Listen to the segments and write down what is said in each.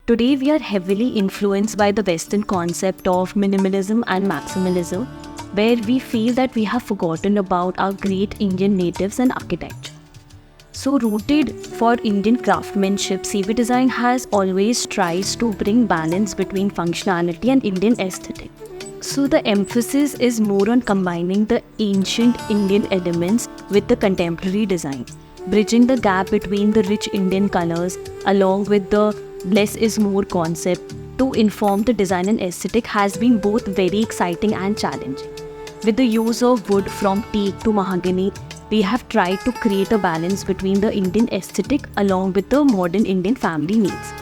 Today we are heavily influenced by the Western concept of minimalism and maximalism, where we feel that we have forgotten about our great Indian natives and architecture. So rooted for Indian craftsmanship, Cee Bee Design has always tries to bring balance between functionality and Indian aesthetic. So the emphasis is more on combining the ancient Indian elements with the contemporary design, bridging the gap between the rich Indian colors along with the less is more concept to inform the design and aesthetic has been both very exciting and challenging. With the use of wood from teak to mahogany, we have tried to create a balance between the Indian aesthetic along with the modern Indian family needs.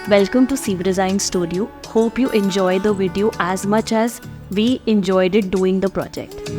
Welcome to Cee Bee Design Studio. Hope you enjoy the video as much as we enjoyed it doing the project.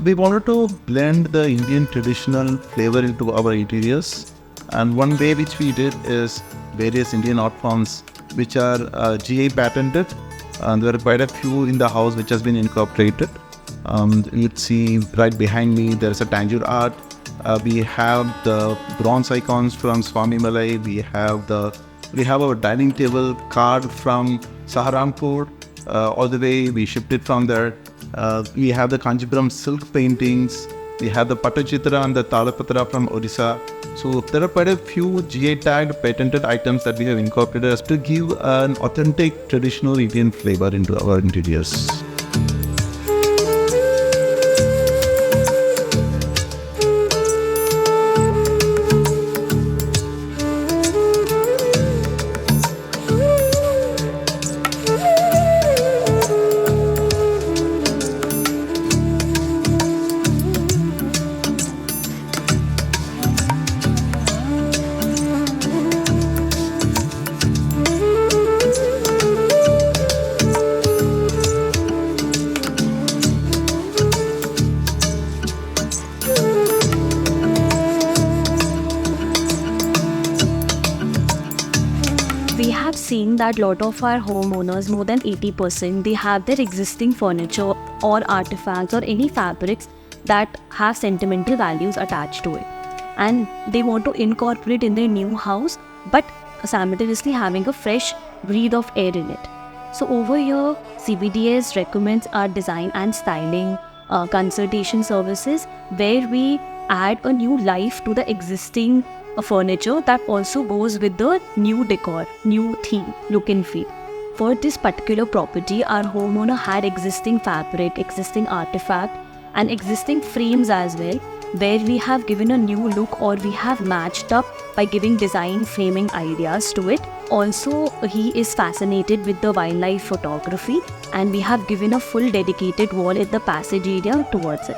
We wanted to blend the Indian traditional flavor into our interiors, and one way which we did is various Indian art forms which are GI patented, and there are quite a few in the house which has been incorporated. You'd see right behind me there is a Tanjore Art. We have the bronze icons from Swami Malay. We have our dining table card from Saharampur. All the way we shipped it from there. We have the Kanjivaram Silk Paintings. We have the Pattachitra and the Talapitra from Orissa. So there are quite a few GI tagged patented items that we have incorporated as to give an authentic traditional Indian flavor into our interiors. We have seen that lot of our homeowners, more than 80%, they have their existing furniture or artifacts or any fabrics that have sentimental values attached to it. And they want to incorporate in their new house, but simultaneously having a fresh breath of air in it. So over here, CeeBeeDes recommends our design and styling consultation services where we add a new life to the existing furniture that also goes with the new decor, new theme, look and feel. For this particular property, our homeowner had existing fabric, existing artifact and existing frames as well, where we have given a new look or we have matched up by giving design framing ideas to it. Also, he is fascinated with the wildlife photography and we have given a full dedicated wall in the passage area towards it.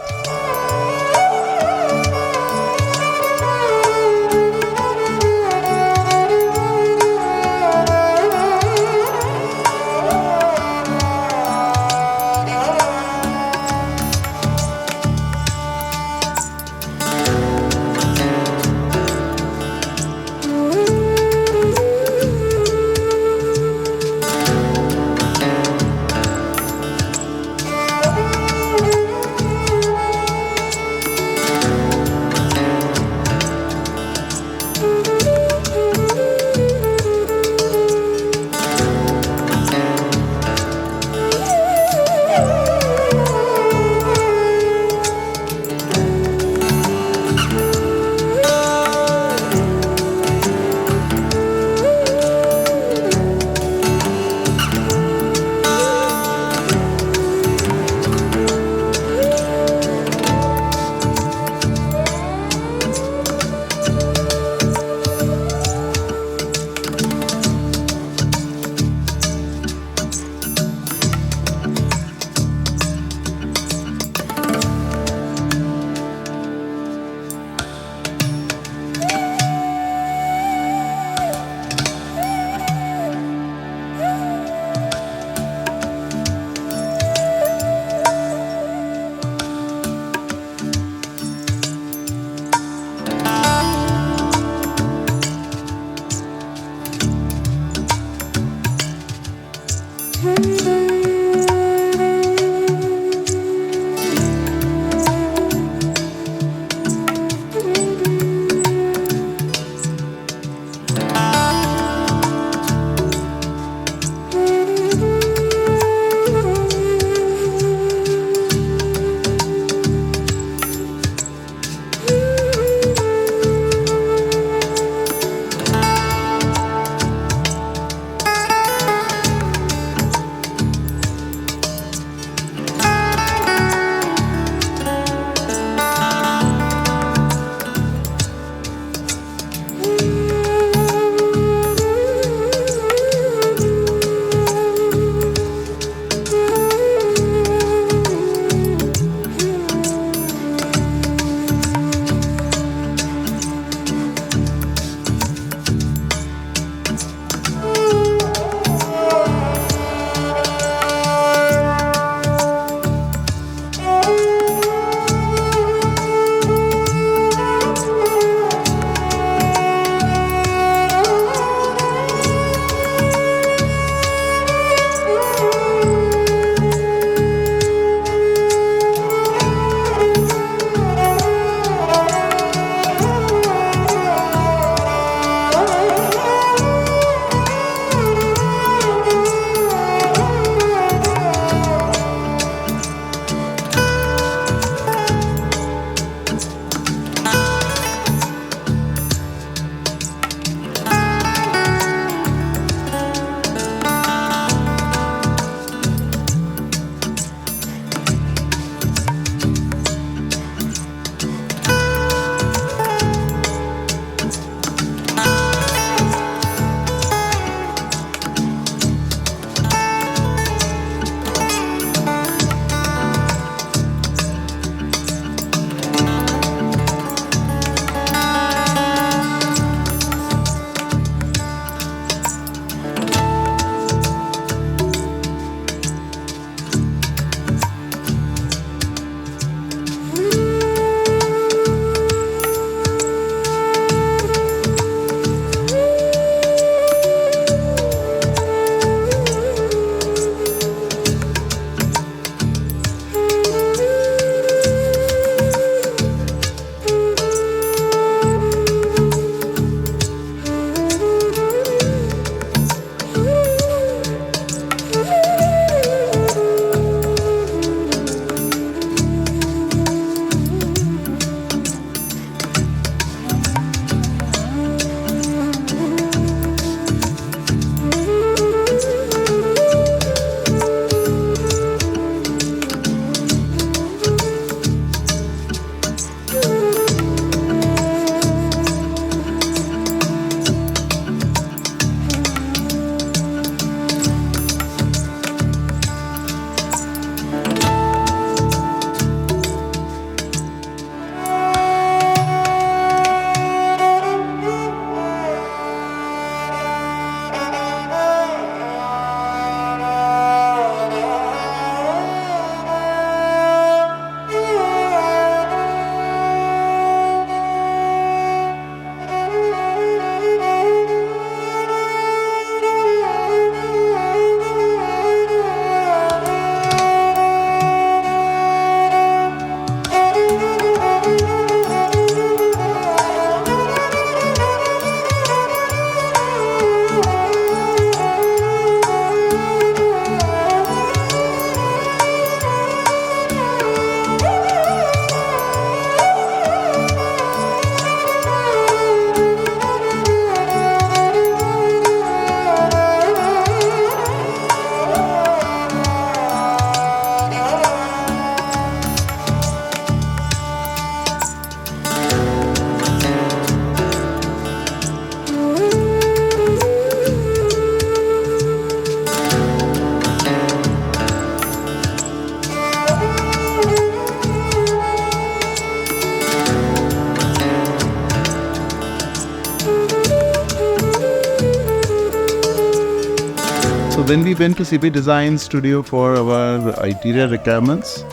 when we went to CeeBee Design Studio for our interior requirements,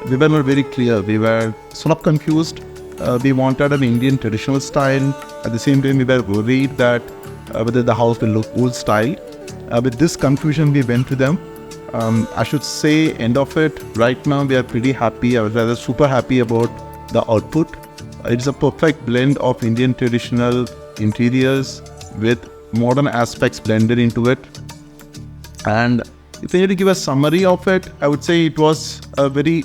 we were not very clear. We were sort of confused. We wanted an Indian traditional style. At the same time, we were worried that whether the house will look old style. With this confusion, we went to them. I should say, end of it, right now we are pretty happy. I was rather super happy about the output. It's a perfect blend of Indian traditional interiors with modern aspects blended into it. And if I need to give a summary of it, I would say it was a very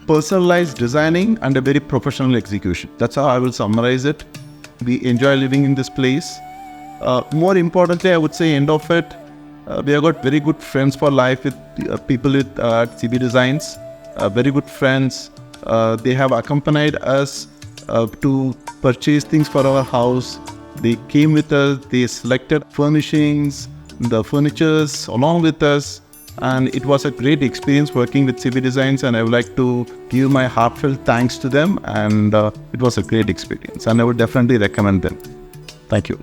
personalized designing and a very professional execution. That's how I will summarize it. We enjoy living in this place. More importantly, I would say end of it, we have got very good friends for life with people with CeeBee Designs. Very good friends. They have accompanied us to purchase things for our house. They came with us. They selected furnishings, the furnitures along with us. And it was a great experience working with CeeBee Designs, and I would like to give my heartfelt thanks to them. And it was a great experience, and I would definitely recommend them. Thank you.